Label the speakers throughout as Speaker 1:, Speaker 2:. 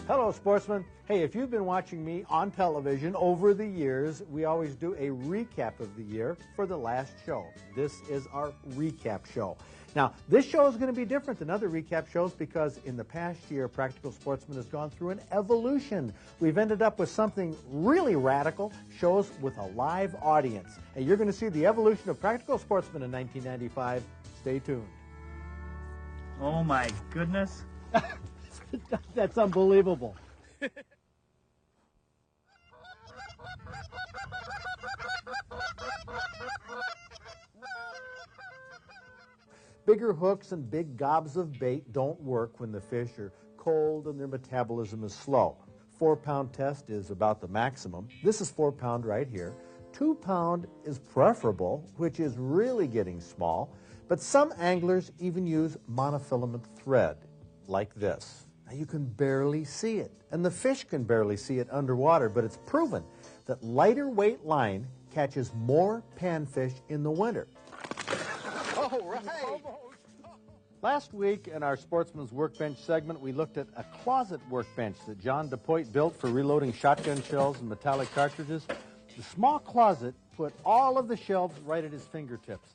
Speaker 1: Hello, Sportsman. Hey, if you've been watching me on television over the years, we always do a recap of the year for the last show. This is our recap show. Now, this show is going to be different than other recap shows because in the past year, Practical Sportsman has gone through an evolution. We've ended up with something really radical, shows with a live audience. And you're going to see the evolution of Practical Sportsman in 1995. Stay tuned.
Speaker 2: Oh, my goodness.
Speaker 1: That's unbelievable. Bigger hooks and big gobs of bait don't work when the fish are cold and their metabolism is slow. 4-pound test is about the maximum. This is 4-pound right here. 2-pound is preferable, which is really getting small, but some anglers even use monofilament thread like this. Now you can barely see it, and the fish can barely see it underwater, but it's proven that lighter weight line catches more panfish in the winter. All right. Last week in our Sportsman's Workbench segment, we looked at a closet workbench that John DePoit built for reloading shotgun shells and metallic cartridges. The small closet put all of the shelves right at his fingertips.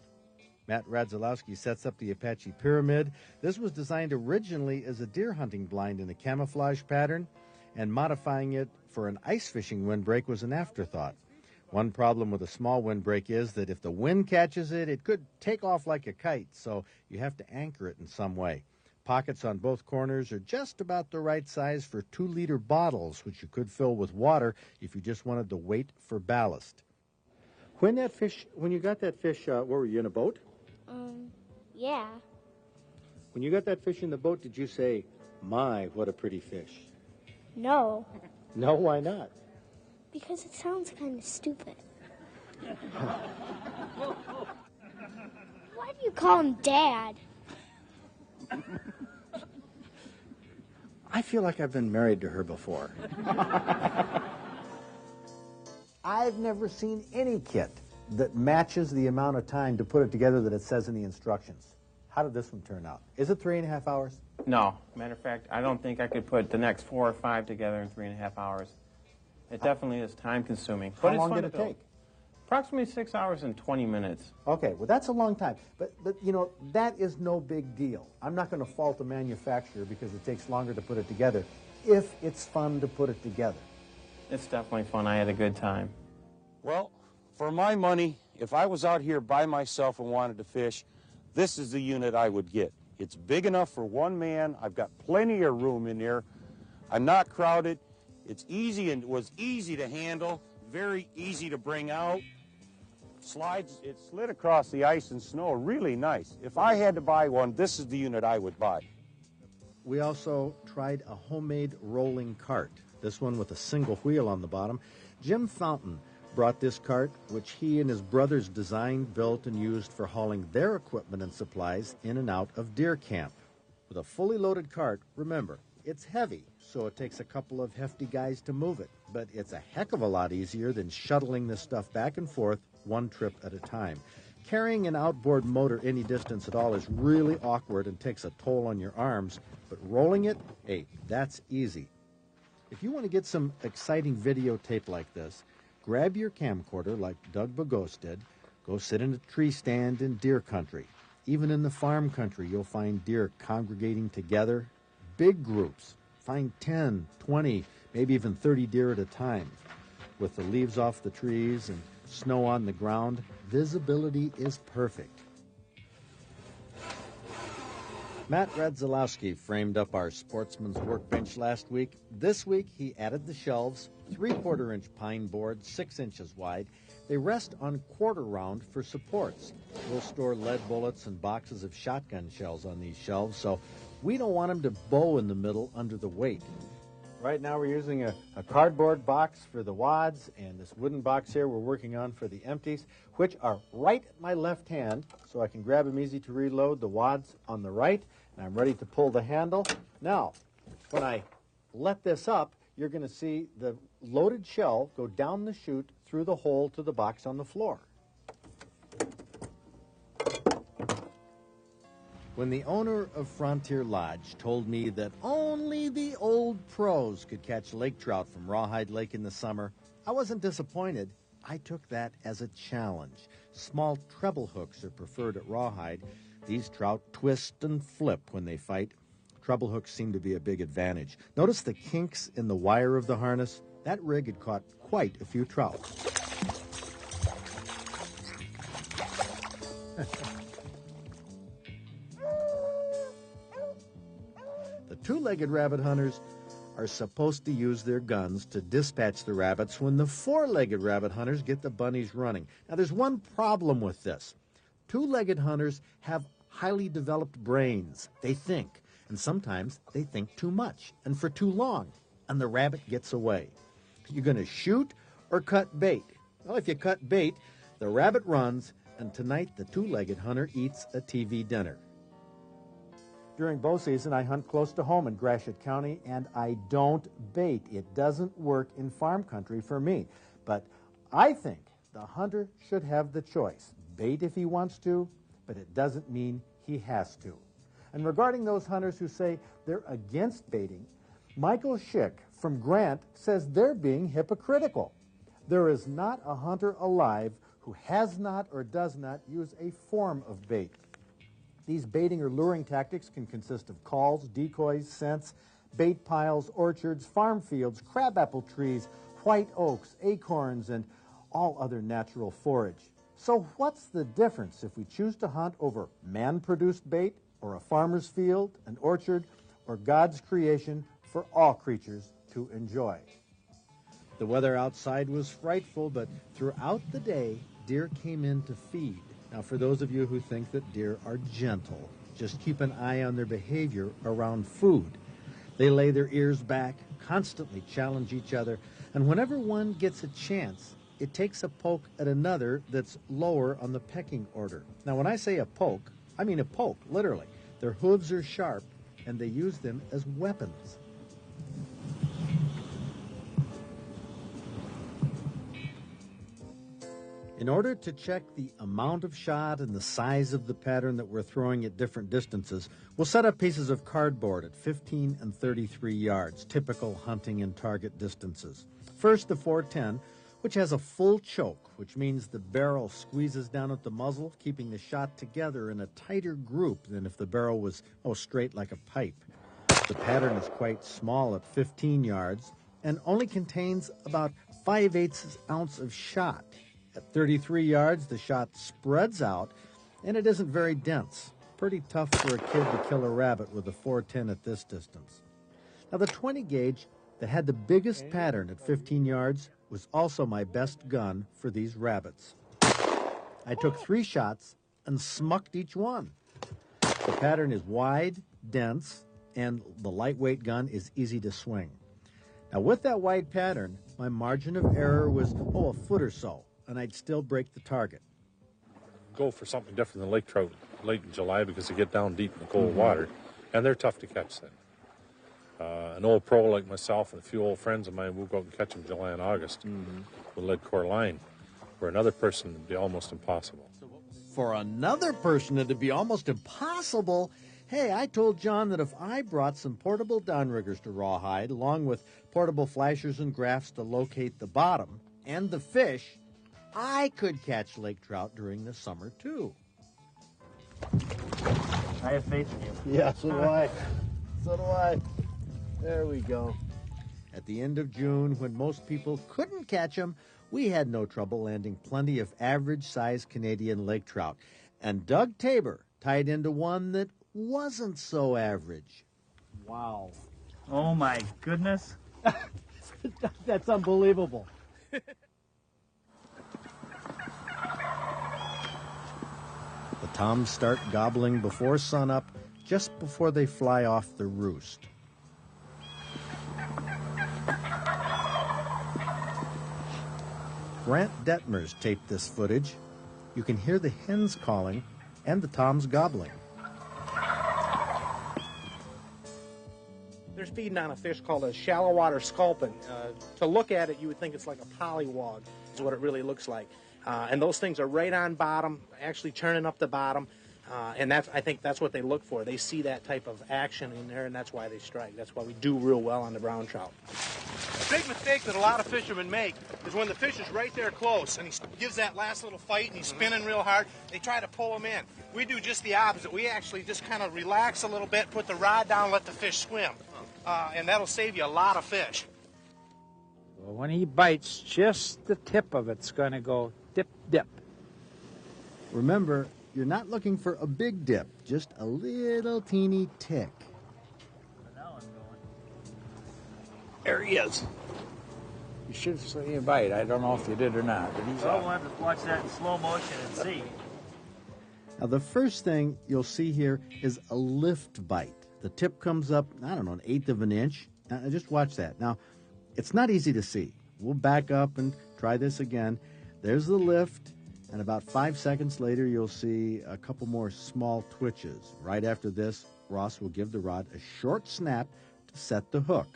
Speaker 1: Matt Radzilowski sets up the Apache Pyramid. This was designed originally as a deer hunting blind in a camouflage pattern, and modifying it for an ice fishing windbreak was an afterthought. One problem with a small windbreak is that if the wind catches it, it could take off like a kite, so you have to anchor it in some way. Pockets on both corners are just about the right size for 2-liter bottles, which you could fill with water if you just wanted to wait for ballast. When you got that fish, what were you, in a boat?
Speaker 3: Yeah.
Speaker 1: When you got that fish in the boat, did you say, "My, what a pretty fish"?
Speaker 3: No.
Speaker 1: No, why not?
Speaker 3: Because it sounds kind of stupid. Why do you call him Dad?
Speaker 1: I feel like I've been married to her before. I've never seen any kit that matches the amount of time to put it together that it says in the instructions. How did this one turn out? Is it 3.5 hours?
Speaker 4: No. Matter of fact, I don't think I could put the next 4 or 5 together in 3.5 hours. It definitely is time-consuming.
Speaker 1: How long did it take?
Speaker 4: Approximately 6 hours and 20 minutes.
Speaker 1: Okay, well, that's a long time. But you know, that is no big deal. I'm not going to fault the manufacturer because it takes longer to put it together if it's fun to put it together.
Speaker 4: It's definitely fun. I had a good time.
Speaker 5: Well, for my money, if I was out here by myself and wanted to fish, this is the unit I would get. It's big enough for one man. I've got plenty of room in there. I'm not crowded. It's easy and was easy to handle, very easy to bring out. It slid across the ice and snow, really nice. If I had to buy one, this is the unit I would buy.
Speaker 1: We also tried a homemade rolling cart, this one with a single wheel on the bottom. Jim Fountain brought this cart, which he and his brothers designed, built, and used for hauling their equipment and supplies in and out of deer camp. With a fully loaded cart, remember, it's heavy, so it takes a couple of hefty guys to move it, but it's a heck of a lot easier than shuttling this stuff back and forth one trip at a time. Carrying an outboard motor any distance at all is really awkward and takes a toll on your arms, but rolling it, hey, that's easy. If you want to get some exciting videotape like this, grab your camcorder like Doug Bogos did, go sit in a tree stand in deer country. Even in the farm country, you'll find deer congregating together, big groups. Find 10, 20, maybe even 30 deer at a time. With the leaves off the trees and snow on the ground, visibility is perfect. Matt Radzilowski framed up our Sportsman's Workbench last week. This week, he added the shelves, 3/4-inch pine board, 6 inches wide. They rest on quarter round for supports. We'll store lead bullets and boxes of shotgun shells on these shelves, so we don't want them to bow in the middle under the weight. Right now we're using a cardboard box for the wads, and this wooden box here we're working on for the empties, which are right at my left hand, so I can grab them easy to reload. The wads on the right, and I'm ready to pull the handle. Now, when I let this up, you're going to see the loaded shell go down the chute through the hole to the box on the floor. When the owner of Frontier Lodge told me that only the old pros could catch lake trout from Rawhide Lake in the summer, I wasn't disappointed. I took that as a challenge. Small treble hooks are preferred at Rawhide. These trout twist and flip when they fight. Treble hooks seem to be a big advantage. Notice the kinks in the wire of the harness? That rig had caught quite a few trout. The two-legged rabbit hunters are supposed to use their guns to dispatch the rabbits when the four-legged rabbit hunters get the bunnies running. Now, there's one problem with this. Two-legged hunters have highly developed brains. They think, and sometimes they think too much and for too long, and the rabbit gets away. You're going to shoot or cut bait? Well, if you cut bait, the rabbit runs, and tonight the two-legged hunter eats a TV dinner. During bow season, I hunt close to home in Gratiot County, and I don't bait. It doesn't work in farm country for me. But I think the hunter should have the choice. Bait if he wants to, but it doesn't mean he has to. And regarding those hunters who say they're against baiting, Michael Schick from Grant says they're being hypocritical. There is not a hunter alive who has not or does not use a form of bait. These baiting or luring tactics can consist of calls, decoys, scents, bait piles, orchards, farm fields, crabapple trees, white oaks, acorns, and all other natural forage. So what's the difference if we choose to hunt over man-produced bait or a farmer's field, an orchard, or God's creation for all creatures to enjoy? The weather outside was frightful, but throughout the day, deer came in to feed. Now, for those of you who think that deer are gentle, just keep an eye on their behavior around food. They lay their ears back, constantly challenge each other, and whenever one gets a chance, it takes a poke at another that's lower on the pecking order. Now, when I say a poke, I mean a poke, literally. Their hooves are sharp, and they use them as weapons. In order to check the amount of shot and the size of the pattern that we're throwing at different distances, we'll set up pieces of cardboard at 15 and 33 yards, typical hunting and target distances. First, the 410, which has a full choke, which means the barrel squeezes down at the muzzle, keeping the shot together in a tighter group than if the barrel was straight like a pipe. The pattern is quite small at 15 yards and only contains about 5/8 ounce of shot. At 33 yards, the shot spreads out, and it isn't very dense. Pretty tough for a kid to kill a rabbit with a 410 at this distance. Now, the 20 gauge that had the biggest pattern at 15 yards was also my best gun for these rabbits. I took 3 shots and smucked each one. The pattern is wide, dense, and the lightweight gun is easy to swing. Now, with that wide pattern, my margin of error was, a foot or so, and I'd still break the target.
Speaker 6: Go for something different than lake trout late in July because they get down deep in the cold water, and they're tough to catch then. An old pro like myself and a few old friends of mine will go out and catch them July and August with lead core line, where another person would be almost impossible.
Speaker 1: For another person, it'd be almost impossible. Hey, I told John that if I brought some portable downriggers to Rawhide, along with portable flashers and graphs to locate the bottom and the fish, I could catch lake trout during the summer, too.
Speaker 2: I have faith in you.
Speaker 1: Yeah, so do I. So do I. There we go. At the end of June, when most people couldn't catch them, we had no trouble landing plenty of average-sized Canadian lake trout. And Doug Tabor tied into one that wasn't so average. Wow.
Speaker 2: Oh, my goodness.
Speaker 1: That's unbelievable. The toms start gobbling before sunup, just before they fly off the roost. Grant Detmers taped this footage. You can hear the hens calling and the toms gobbling.
Speaker 7: They're feeding on a fish called a shallow water sculpin. To look at it, you would think it's like a pollywog, is what it really looks like. And those things are right on bottom, actually churning up the bottom. And I think that's what they look for. They see that type of action in there, and that's why they strike. That's why we do real well on the brown trout. A big mistake that a lot of fishermen make is when the fish is right there close and he gives that last little fight and he's spinning real hard, they try to pull him in. We do just the opposite. We actually just kind of relax a little bit, put the rod down, let the fish swim. And that'll save you a lot of fish.
Speaker 8: Well, when he bites, just the tip of it's going to go dip, dip.
Speaker 1: Remember, you're not looking for a big dip, just a little teeny tick.
Speaker 8: There he is. You should have seen him bite. I don't know if you did or not, but he's
Speaker 2: I'll have to watch that in slow motion and see.
Speaker 1: Now, the first thing you'll see here is a lift bite. The tip comes up, I don't know, 1/8 of an inch. Now, just watch that. Now, it's not easy to see. We'll back up and try this again. There's the lift, and about 5 seconds later, you'll see a couple more small twitches. Right after this, Ross will give the rod a short snap to set the hook.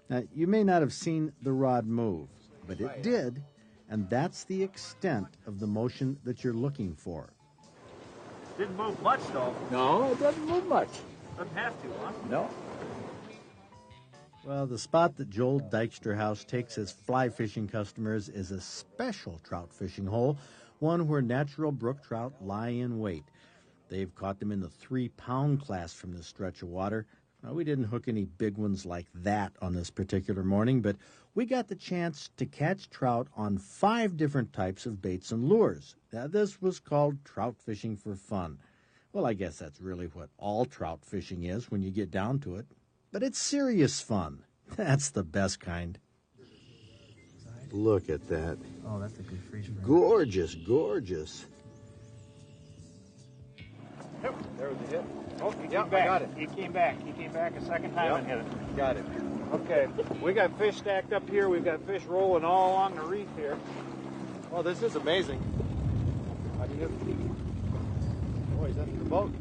Speaker 1: Now, you may not have seen the rod move, but it did, and that's the extent of the motion that you're looking for.
Speaker 2: Didn't move much, though.
Speaker 8: No, it doesn't move much.
Speaker 2: Doesn't have to, huh?
Speaker 8: No.
Speaker 1: Well, the spot that Joel Dyksterhouse takes his fly fishing customers is a special trout fishing hole, one where natural brook trout lie in wait. They've caught them in the 3-pound class from this stretch of water. Now, we didn't hook any big ones like that on this particular morning, but we got the chance to catch trout on 5 different types of baits and lures. Now, this was called trout fishing for fun. Well, I guess that's really what all trout fishing is when you get down to it. But it's serious fun. That's the best kind. Look at that.
Speaker 2: Oh, that's a good freeze frame.
Speaker 1: Gorgeous, gorgeous.
Speaker 8: Yep, there was a hit.
Speaker 2: Oh, he came back. Got it. He came back. He came back a second time and hit it.
Speaker 8: Got it. Okay, we got fish stacked up here. We've got fish rolling all along the reef here.
Speaker 1: Well, this is amazing.
Speaker 8: How do you do?
Speaker 1: Oh, he's under the boat.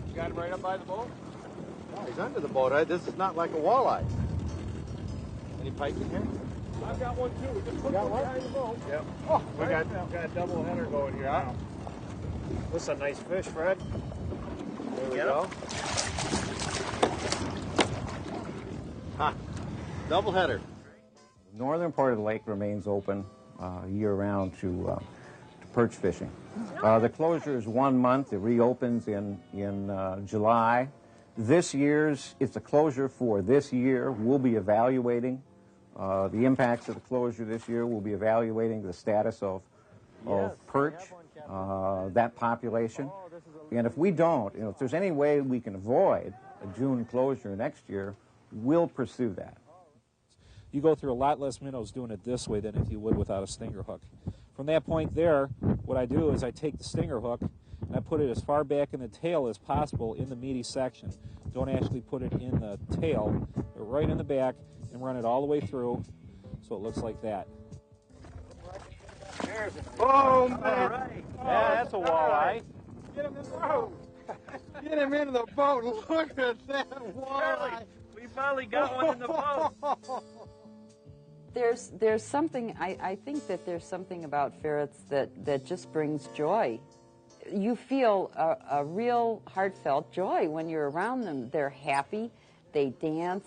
Speaker 8: You got him right up by the boat?
Speaker 1: Oh, he's under the boat. This is not like a walleye. Any pike in here?
Speaker 8: I've got one too. We just put one behind the boat. Yep.
Speaker 1: Oh,
Speaker 8: We got a double header going here now. This is a nice fish, Fred. There we go.
Speaker 1: Ha! Double header.
Speaker 9: The northern part of the lake remains open year-round to perch fishing. The closure is 1 month. It reopens in July. It's a closure for this year. We'll be evaluating the impacts of the closure this year. We'll be evaluating the status of perch, that population. And if we don't, if there's any way we can avoid a June closure next year, we'll pursue that.
Speaker 10: You go through a lot less minnows doing it this way than if you would without a stinger hook. From that point there, what I do is I take the stinger hook and I put it as far back in the tail as possible in the meaty section. Don't actually put it in the tail, but right in the back, and run it all the way through so it looks like that.
Speaker 8: Oh, man.
Speaker 2: All right.
Speaker 8: Yeah, that's a walleye.
Speaker 7: Get him in the boat. Get him into the boat. Look at that walleye.
Speaker 2: We finally got one in the boat.
Speaker 11: There's something, I think that there's something about ferrets that just brings joy. You feel a real heartfelt joy when you're around them. They're happy, they dance,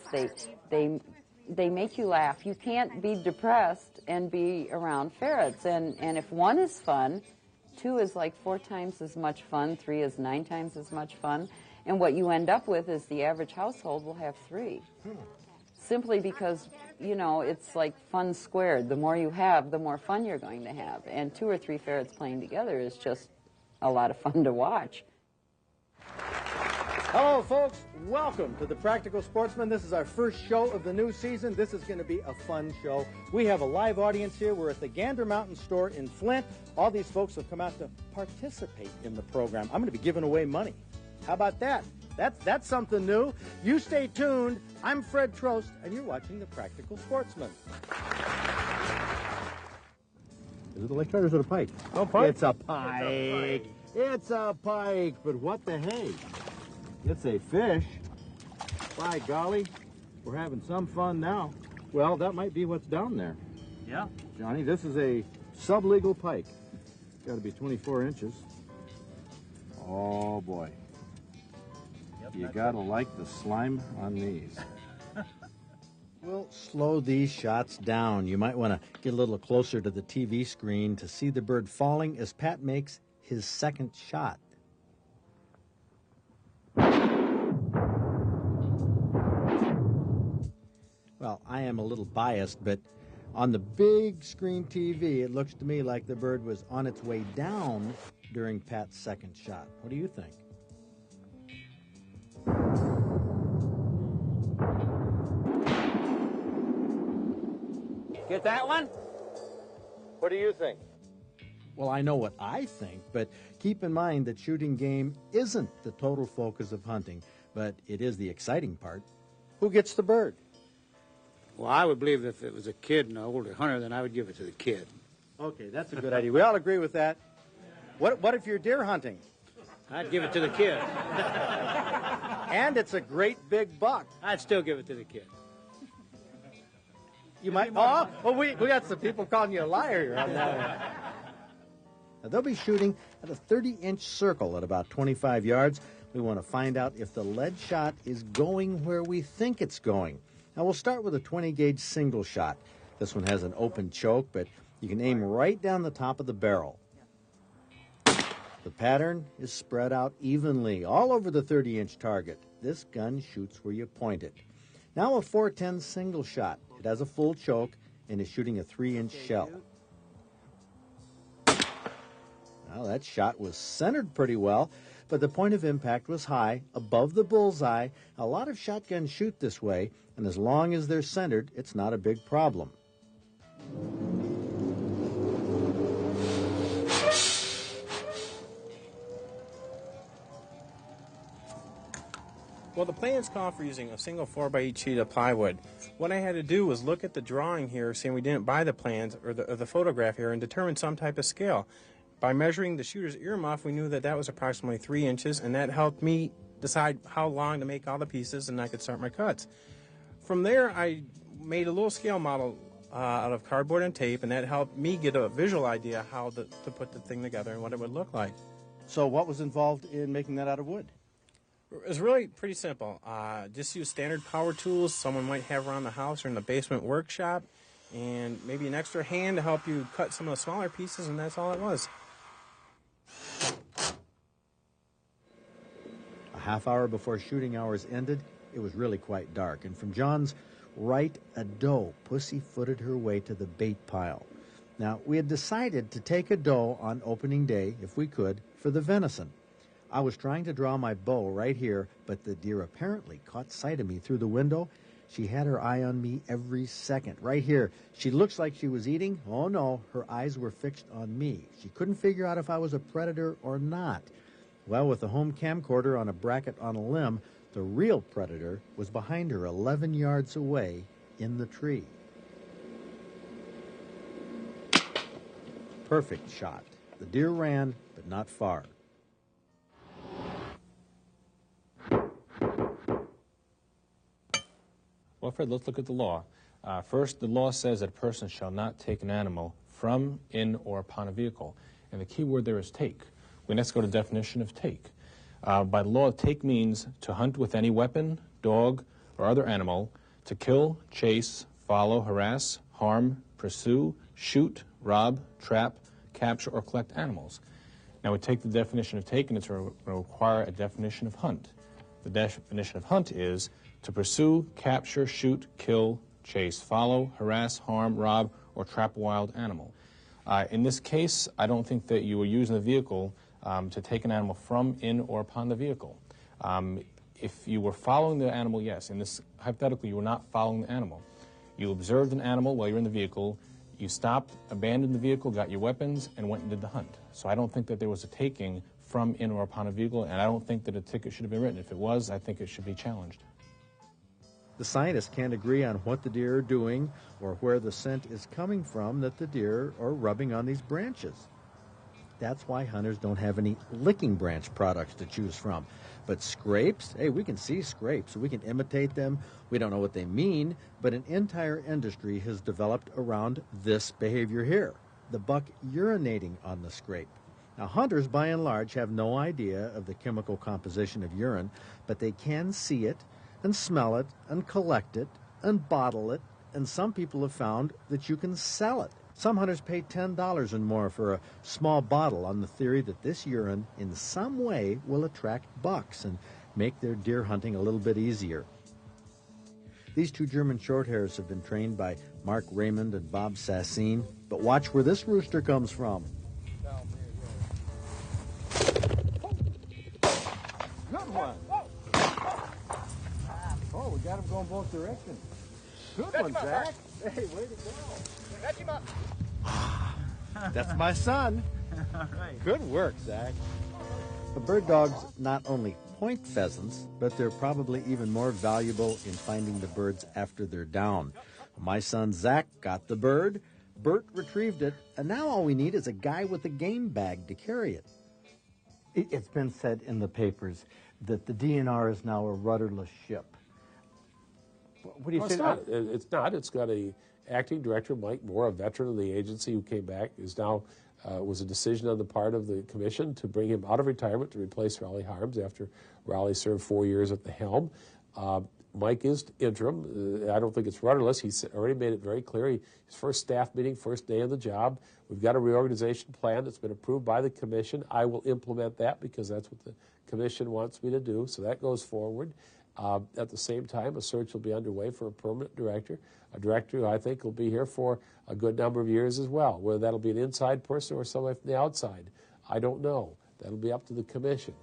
Speaker 11: they make you laugh. You can't be depressed and be around ferrets. And if 1 is fun, 2 is like 4 times as much fun, 3 is 9 times as much fun. And what you end up with is the average household will have 3. Simply because, it's like fun squared. The more you have, the more fun you're going to have. And 2 or 3 ferrets playing together is just a lot of fun to watch.
Speaker 1: Hello, folks. Welcome to the Practical Sportsman. This is our first show of the new season. This is going to be a fun show. We have a live audience here. We're at the Gander Mountain store in Flint. All these folks have come out to participate in the program. I'm going to be giving away money. How about that? That's something new. You stay tuned. I'm Fred Trost, and you're watching the Practical Sportsman. Is it a lake trout or is it a pike?
Speaker 8: No pike.
Speaker 1: It's a pike. It's a pike. But what the hey? It's a fish. By golly, we're having some fun now. Well, that might be what's down there.
Speaker 2: Yeah.
Speaker 1: Johnny, this is a sublegal pike.
Speaker 8: Got to be 24 inches. Oh, boy.
Speaker 1: Yep,
Speaker 8: You got to like the slime on these.
Speaker 1: We'll slow these shots down. You might want to get a little closer to the TV screen to see the bird falling as Pat makes his second shot. Well, I am a little biased, but on the big screen TV, it looks to me like the bird was on its way down during Pat's second shot. What do you think?
Speaker 9: Get that one? What do you think?
Speaker 1: Well, I know what I think, but keep in mind that shooting game isn't the total focus of hunting, but it is the exciting part. Who gets the bird?
Speaker 12: Well, I would believe if it was a kid and an older hunter, then I would give it to the kid.
Speaker 1: Okay, that's a good idea. We all agree with that. What if you're deer hunting?
Speaker 12: I'd give it to the kid.
Speaker 1: And it's a great big buck.
Speaker 12: I'd still give it to the kid.
Speaker 1: You might. Oh, well, we got some people calling you a liar here on that one. Now, they'll be shooting at a 30-inch circle at about 25 yards. We want to find out if the lead shot is going where we think it's going. Now, we'll start with a 20-gauge single shot. This one has an open choke, but you can aim right down the top of the barrel. The pattern is spread out evenly all over the 30-inch target. This gun shoots where you point it. Now a 410 single shot. It has a full choke and is shooting a 3-inch shell. Well, that shot was centered pretty well, but the point of impact was high, above the bullseye. A lot of shotguns shoot this way, and as long as they're centered, it's not a big problem.
Speaker 4: Well, the plans call for using a single 4x8 sheet of plywood. What I had to do was look at the drawing here, saying we didn't buy the plans or the photograph here, and determine some type of scale. By measuring the shooter's earmuff, we knew that that was approximately 3 inches, and that helped me decide how long to make all the pieces, and I could start my cuts. From there, I made a little scale model out of cardboard and tape, and that helped me get a visual idea how to put the thing together and what it would look like.
Speaker 1: So what was involved in making that out of wood?
Speaker 4: It was really pretty simple. Just use standard power tools someone might have around the house or in the basement workshop, and maybe an extra hand to help you cut some of the smaller pieces, and that's all it was.
Speaker 1: A half hour before shooting hours ended, it was really quite dark, and from John's right, a doe pussy-footed her way to the bait pile. Now, we had decided to take a doe on opening day, if we could, for the venison. I was trying to draw my bow right here, but the deer apparently caught sight of me through the window. She had her eye on me every second. Right here, she looks like she was eating. Oh, no, her eyes were fixed on me. She couldn't figure out if I was a predator or not. Well, with the home camcorder on a bracket on a limb, the real predator was behind her 11 yards away in the tree. Perfect shot. The deer ran, but not far.
Speaker 10: Well, Fred, let's look at the law. First, the law says that a person shall not take an animal from, in, or upon a vehicle. And the key word there is take. We next go to the definition of take. By the law, take means to hunt with any weapon, dog, or other animal, to kill, chase, follow, harass, harm, pursue, shoot, rob, trap, capture, or collect animals. Now we take the definition of take, and it's going to require a definition of hunt. The definition of hunt is to pursue, capture, shoot, kill, chase, follow, harass, harm, rob, or trap a wild animal. In this case, I don't think that you were using the vehicle to take an animal from, in, or upon the vehicle. If you were following the animal, yes. In this hypothetical, you were not following the animal. You observed an animal while you were in the vehicle. You stopped, abandoned the vehicle, got your weapons, and went and did the hunt. So I don't think that there was a taking from, in, or upon a vehicle, and I don't think that a ticket should have been written. If it was, I think it should be challenged.
Speaker 1: The scientists can't agree on what the deer are doing or where the scent is coming from that the deer are rubbing on these branches. That's why hunters don't have any licking branch products to choose from. But scrapes, hey, we can see scrapes. We can imitate them. We don't know what they mean, but an entire industry has developed around this behavior here. the buck urinating on the scrape. Now, hunters, by and large, have no idea of the chemical composition of urine, but they can see it and smell it and collect it and bottle it, and some people have found that you can sell it. Some hunters pay $10 and more for a small bottle on the theory that this urine in some way will attract bucks and make their deer hunting a little bit easier. These two German Shorthairs have been trained by Mark Raymond and Bob Sassine, but watch where this rooster comes from.
Speaker 9: Good one. Oh, we got him going both directions. Good one, Zach. Hey, way to go.
Speaker 2: Catch him up.
Speaker 1: That's my son.
Speaker 2: All right.
Speaker 1: Good work, Zach. The bird dogs not only point pheasants, but they're probably even more valuable in finding the birds after they're down. My son Zach got the bird, Bert retrieved it, and now all we need is a guy with a game bag to carry it.
Speaker 13: It's been said in the papers that the DNR is now a rudderless ship. What do you say?
Speaker 14: It's not. It's got a acting director, Mike Moore, a veteran of the agency who came back, is now was a decision on the part of the commission to bring him out of retirement to replace Raleigh Harms after Raleigh served 4 years at the helm. Mike is interim. I don't think it's rudderless. He's already made it very clear. His first staff meeting, first day of the job. We've got a reorganization plan that's been approved by the commission. I will implement that because that's what the commission wants me to do. So that goes forward. At the same time, a search will be underway for a permanent director, a director who I think will be here for a good number of years as well. Whether that'll be an inside person or somebody from the outside, I don't know. That'll be up to the commission.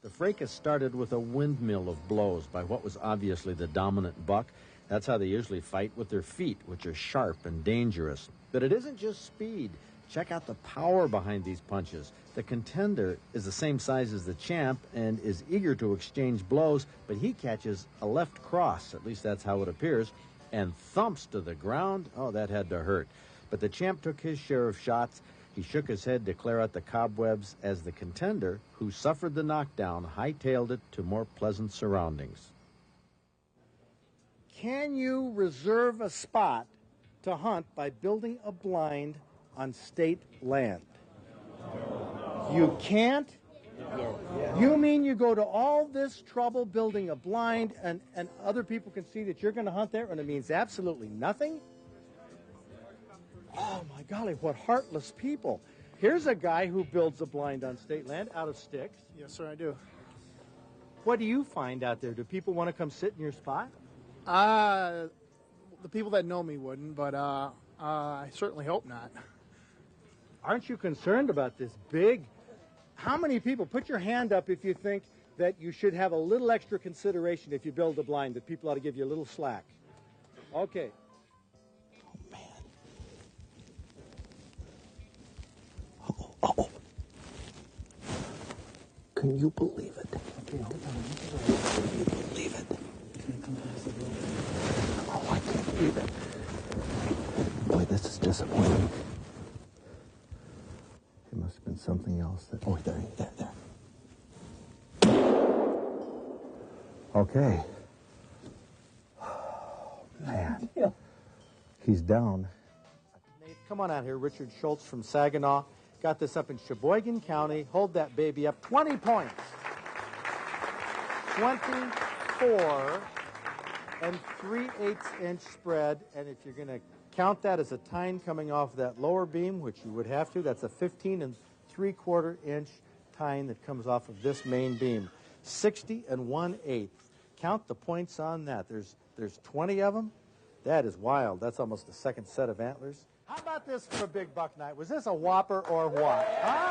Speaker 1: The fracas started with a windmill of blows by what was obviously the dominant buck. That's how they usually fight, with their feet, which are sharp and dangerous. But it isn't just speed. Check out the power behind these punches. The contender is the same size as the champ and is eager to exchange blows, but he catches a left cross, at least that's how it appears, and thumps to the ground. Oh, that had to hurt. But the champ took his share of shots. He shook his head to clear out the cobwebs as the contender, who suffered the knockdown, hightailed it to more pleasant surroundings.
Speaker 13: Can you reserve a spot to hunt by building a blind on state land? You can't? You mean you go to all this trouble building a blind and other people can see that you're going to hunt there and it means absolutely nothing? Oh my golly, what heartless people. Here's a guy who builds a blind on state land out of sticks.
Speaker 2: Yes, sir, I do.
Speaker 13: What do you find out there? Do people want to come sit in your spot?
Speaker 2: The people that know me wouldn't, but I certainly hope not.
Speaker 13: Aren't you concerned about this big? How many people, put your hand up if you think that you should have a little extra consideration if you build a blind, that people ought to give you a little slack. Okay.
Speaker 9: Uh-oh. Can you believe it? Can you believe it? Oh, I can't believe it. Boy, this is disappointing. It must have been something else that... Oh, there. Okay. Man. He's down.
Speaker 13: Nate, come on out here. Richard Schultz from Saginaw. Got this up in Sheboygan County. Hold that baby up. 20 points. 24 and 3/8 spread. And if you're going to count that as a tine coming off that lower beam, which you would have to, that's a 15 3/4 tine that comes off of this main beam. 60 1/8. Count the points on that. There's 20 of them. That is wild. That's almost a second set of antlers. How about this for a big buck night? Was this a whopper or what? Huh?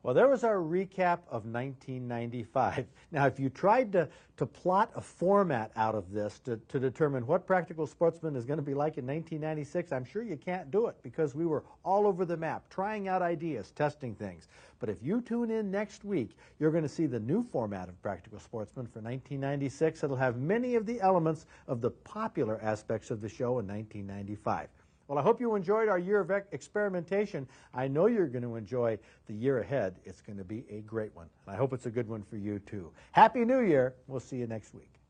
Speaker 13: Well, there was our recap of 1995. Now, if you tried to plot a format out of this to determine what Practical Sportsman is going to be like in 1996, I'm sure you can't do it because we were all over the map, trying out ideas, testing things. But if you tune in next week, you're going to see the new format of Practical Sportsman for 1996. It'll have many of the elements of the popular aspects of the show in 1995. Well, I hope you enjoyed our year of experimentation. I know you're going to enjoy the year ahead. It's going to be a great one. And I hope it's a good one for you, too. Happy New Year. We'll see you next week.